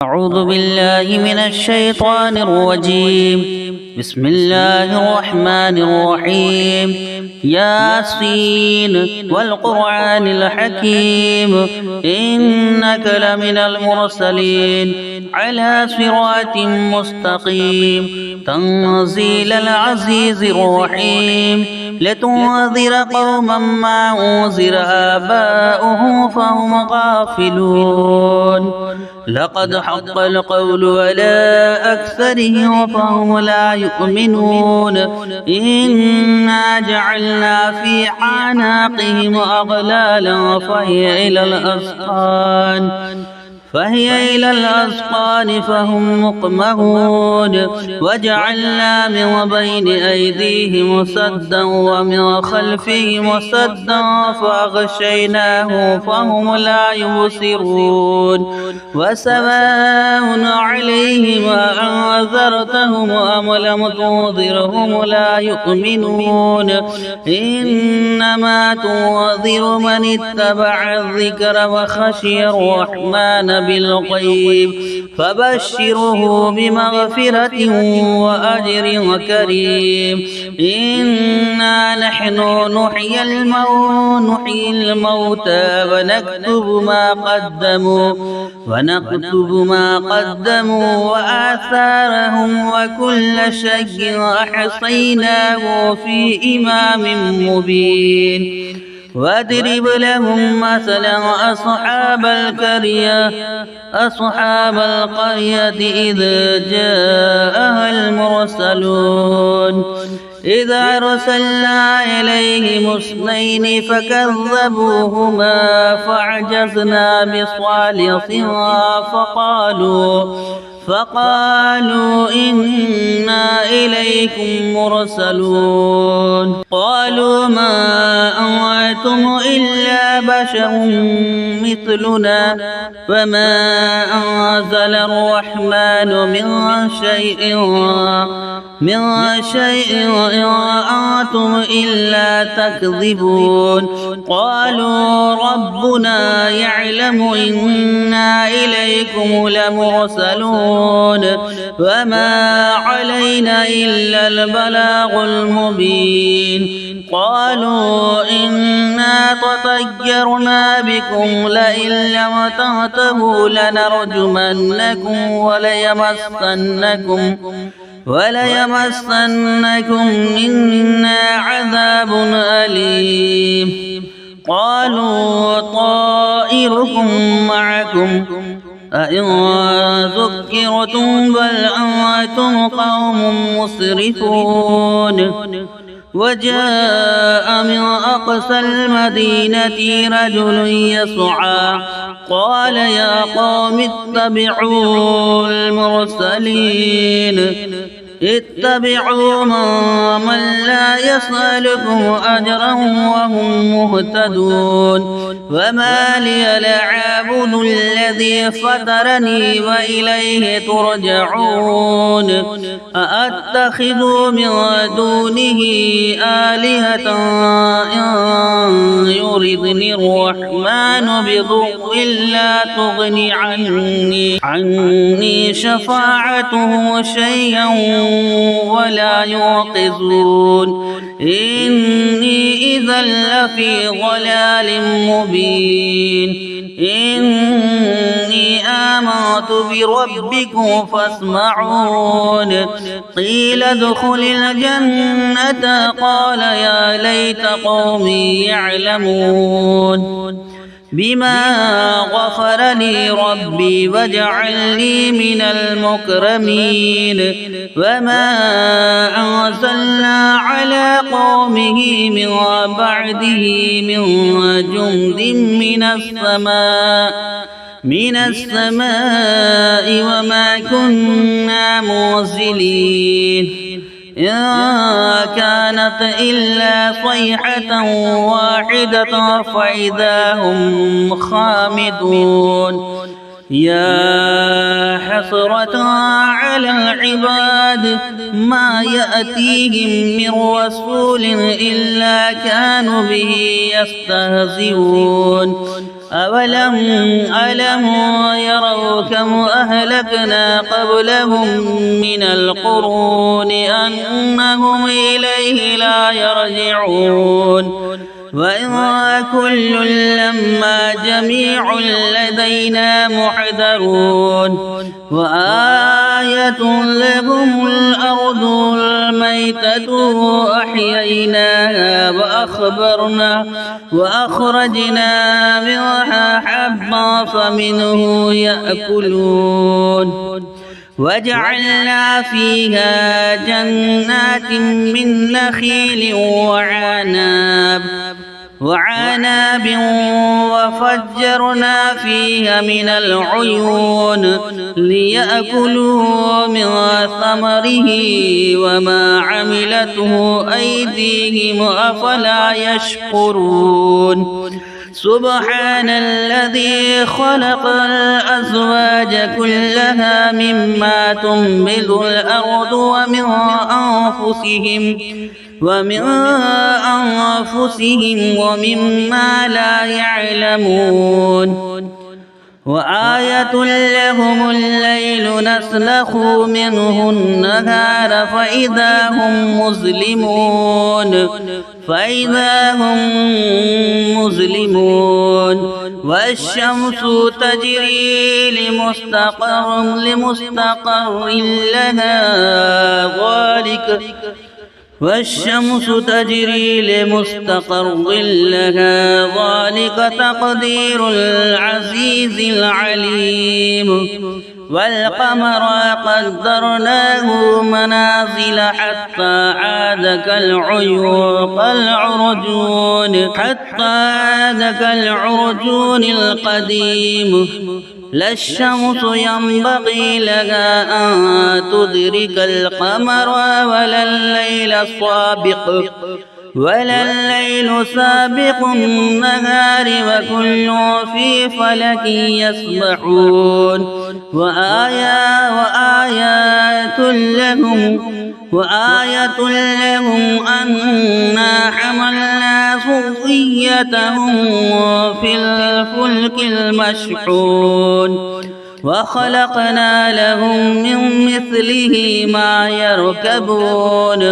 أعوذ بالله من الشيطان الرجيم. بسم الله الرحمن الرحيم. ياسين والقرآن الحكيم إنك لمن المرسلين على صراط مستقيم تنزيل العزيز الرحيم. لتنذر قوما ما أنذر آباؤهم فهم غافلون. لقد حق القول على أكثرهم فهم لا يؤمنون. إنا جعلنا في أعناقهم أغلالا فهي إلى الأذقان فهم مقمحون. وجعلنا من بين أيديهم سدا ومن خلفهم سدا فأغشيناهم فهم لا يبصرون. وسواء عليهم أنذرتهم أم لم تنذرهم لا يؤمنون. إنما تنذر من اتبع الذكر وخشي الرحمن بالغيب فبشره بمغفرة وأجر كريم. إنا نحن نحيي الموتى ونكتب ما قدموا وآثارهم وكل شيء أحصيناه في إمام مبين. واضرب لهم مثلا أصحاب القرية إذ جاءها المرسلون. إذا أرسلنا إليهم اثنين فكذبوهما فعجزنا بصالحها فقالوا إنا إليكم مرسلون. قالوا ما أنتم إلا بشر مثلنا وما أنزل الرحمن من شيء إن أنتم إلا تكذبون. قالوا ربنا يعلم إنا إليكم لمرسلون وما علينا إلا البلاغ المبين. قالوا إنا تطيرنا بكم لئن لم تنتهوا لنرجمنكم وليمسنكم منا عذاب أليم. قالوا طائركم معكم أئن ذكرتم بل أنتم قوم مسرفون. وجاء من أقصى المدينة رجل يسعى قال يا قوم اتبعوا المرسلين اتبعوا من لا يسألكم أجرا وهم مهتدون. وما لي لا أعبد الذي فطرني وإليه ترجعون. أأتخذ من دونه آلهة إن يردني الرحمن بضر لا تغني عني شفاعته شيئا ولا يوقظون. إني إذا لفي ضلال مبين. إني آمنت بربكم فاسمعون. قيل ادخل الجنة قال يا ليت قومي يعلمون بما غفر لي ربي وجعلني من المكرمين. وما أنزلنا على قومه من بعده من جند من السماء وما كنا منزلين. إن كانت إلا صيحة واحدة فإذا هم خامدون. يا حسرة على العباد ما يأتيهم من رسول إلا كانوا به يستهزئون. ألم يروا كم أهلكنا قبلهم من القرون أنهم إليه لا يرجعون وإن كل لما جميع لدينا محضرون وآية لهم الأرض الميتة أحييناها وأخرجنا منها حبا فمنه يأكلون وجعلنا فيها جنات من نخيل وعناب وفجرنا فيها من العيون ليأكلوا من ثمره وما عملته أيديهم أفلا يشكرون سبحان الذي خلق الأزواج كلها مما تنبت الأرض ومن أنفسهم ومما لا يعلمون وآية لهم الليل نسلخ منه النهار فإذا هم مظلمون والشمس تجري لمستقر لها ذلك تقدير العزيز العليم والقمر قدرناه منازل حتى عاد كالعرجون القديم لا الشمس ينبغي لها أن تدرك القمر ولا الليل سابق النهار وكل في فلك يسبحون وآية لهم أنا حملنا ذريتهم في الفلك المشحون وخلقنا لهم من مثله ما يركبون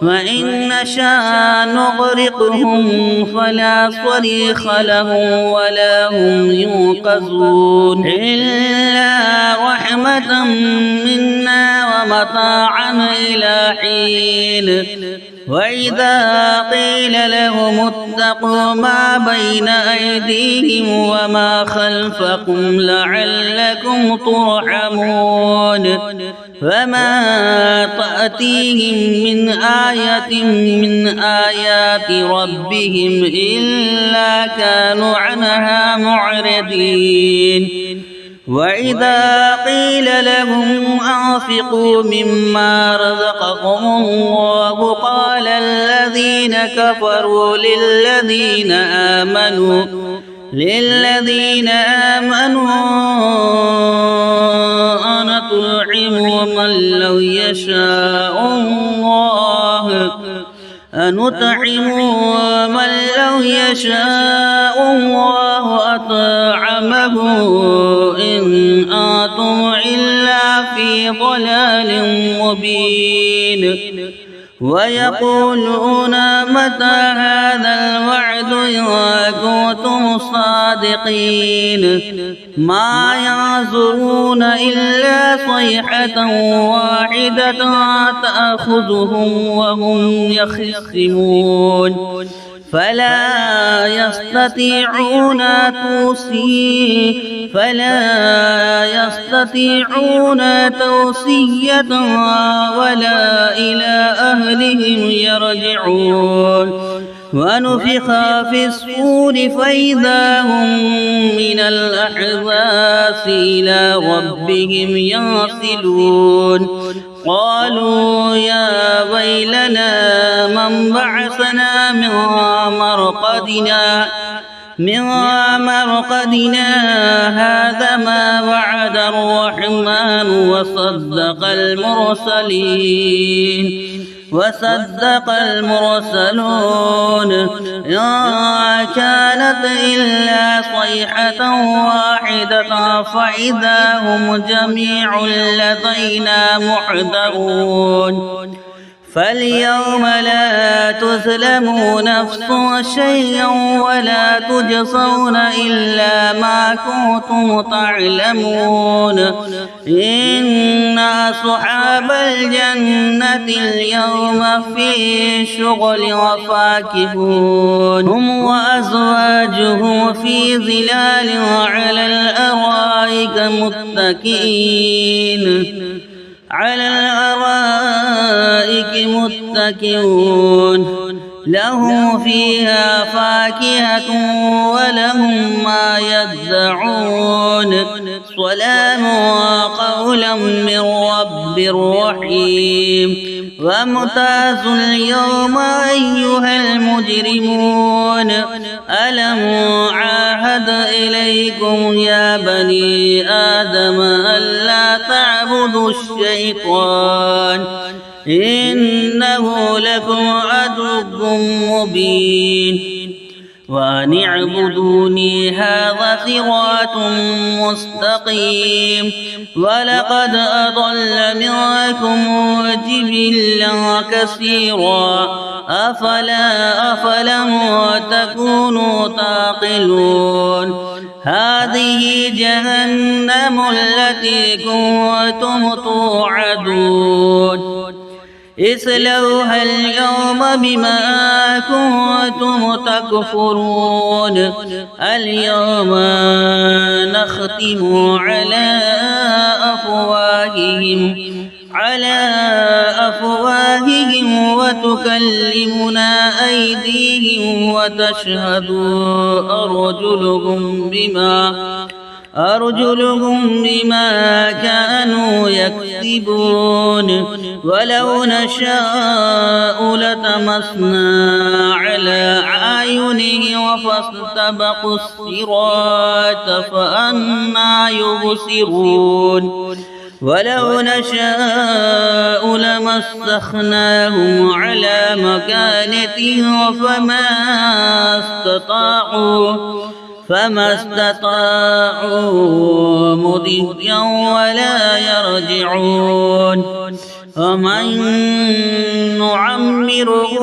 وإن نشاء نغرقهم فلا صريخ لهم ولا هم ينقذون إلا رحمة منا ومتاعا إلى حين وإذا قيل لهم اتقوا ما بين أيديهم وما خلفكم لعلكم ترحمون فما تأتيهم من آية من آيات ربهم إلا كانوا عنها معرضين وإذا قيل لهم أنفقوا مما رزقكم الله قال الذين كفروا للذين آمنوا أنطعم من لو يشاء الله أطعمه إن أنتم إلا في ضلال مبين ويقولون متى هذا الوعد إن كنتم صادقين ما ينظرون إلا صيحة واحدة تأخذهم وهم يخصمون فلا يستطيعون توصية ولا إلى أهلهم يرجعون ونفخ في الصور فإذا هم من الأحزاب إلى ربهم ينسلون قالوا يا ويلنا من بعثنا من مرقدنا من مرقدنا هذا ما وعد الرحمن وصدق المرسلون إن كانت إلا صيحة واحدة فإذا هم جميع لدينا محضرون فاليوم لا تظلم نفس شيئا ولا تجزون إلا ما كنتم تعلمون إن أصحاب الجنة اليوم في شغل وفاكهون هم وأزواجهم في ظلال على الأرائك متكئون لهم فيها فاكهة ولهم ما يدعون سلام قولا من رب رحيم وامتازوا اليوم أيها المجرمون ألم عاهد إليكم يا بني آدم ألا تعبدوا الشيطان إنه لكم عدو مبين وأن اعبدوني هذا صراط مستقيم ولقد أضل منكم جبلا كثيرا أفلم تكونوا تعقلون هذه جهنم التي كنتم توعدون اصلوها اليوم بما كنتم تكفرون اليوم نختم على أفواههم وتكلمنا أيديهم وتشهد أرجلهم بما كانوا يكسبون ولو نشاء لطمسنا على أعينهم فاستبقوا الصراط فأنى يبصرون ولو نشاء لمسخناهم على مكانتهم فما استطاعوا مضيا ولا يرجعون ومن نعمره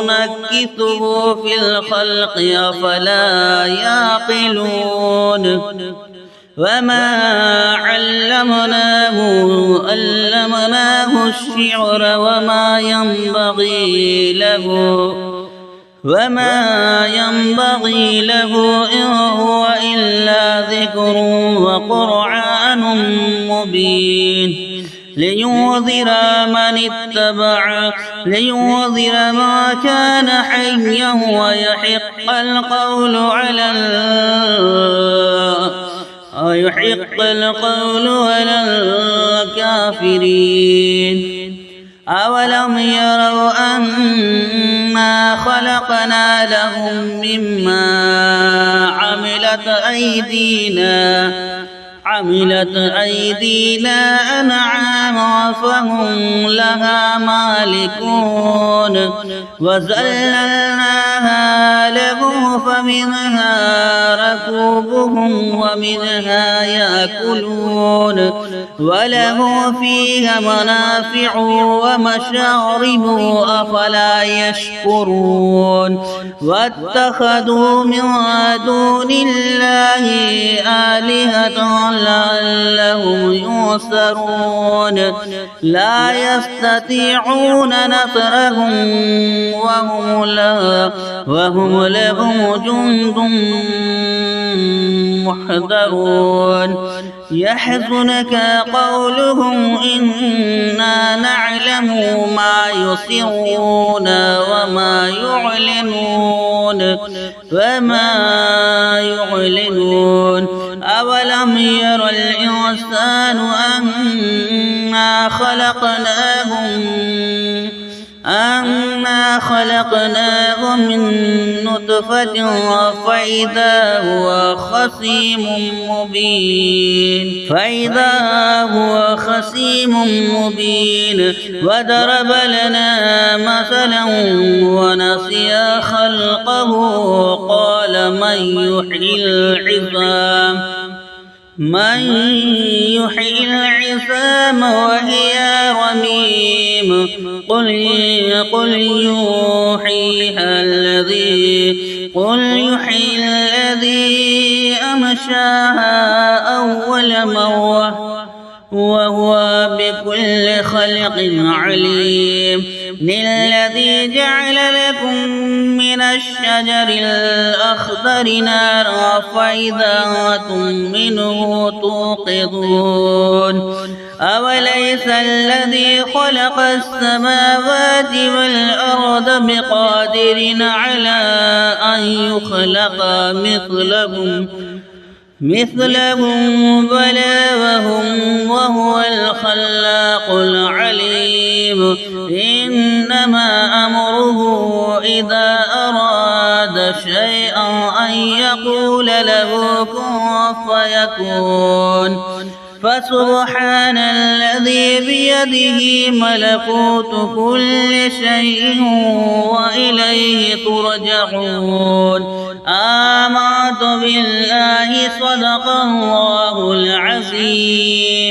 نكثه في الخلق أفلا يعقلون وما علمناه الشعر وما ينبغي له إن هو إلا ذكر وقرآن مبين لينذر ما كان حيا ويحق القول على الكافرين أولم يروا أنا خلقنا لهم مما عملت أيدينا أنعاما فهم لها مالكون وذللناها لهم فمنها ركوبهم ومنها يأكلون وله فيها منافع ومشارب أفلا يشكرون واتخذوا من دون الله آلهة لعلهم ينصرون لا يستطيعون نصرهم وهم لهم جند محضرون يحزنك قولهم إنا نعلم ما يسرون وما يعلنون أولم ير الإنسان أنا أنا خلقناه من نطفة فإذا هو خصيم مبين وضرب لنا مثلا ونسي خلقه قال من يحيي العظام وهي رميم قل يحييها الذي أنشاها أول مرة وهو بكل خلق عليم الذي جعل لكم من الشجر الأخضر نارا فإذا أنتم منه توقدون أوليس الذي خلق السماوات والأرض بقادر على أن يخلق مثلهم بلى وهو الخلاق العليم إنما أمره إذا أراد شيئا أن يقول له كن فيكون فسبحان الذي بيده ملكوت كل شيء وإليه ترجعون آمنت بالله صدق الله العظيم.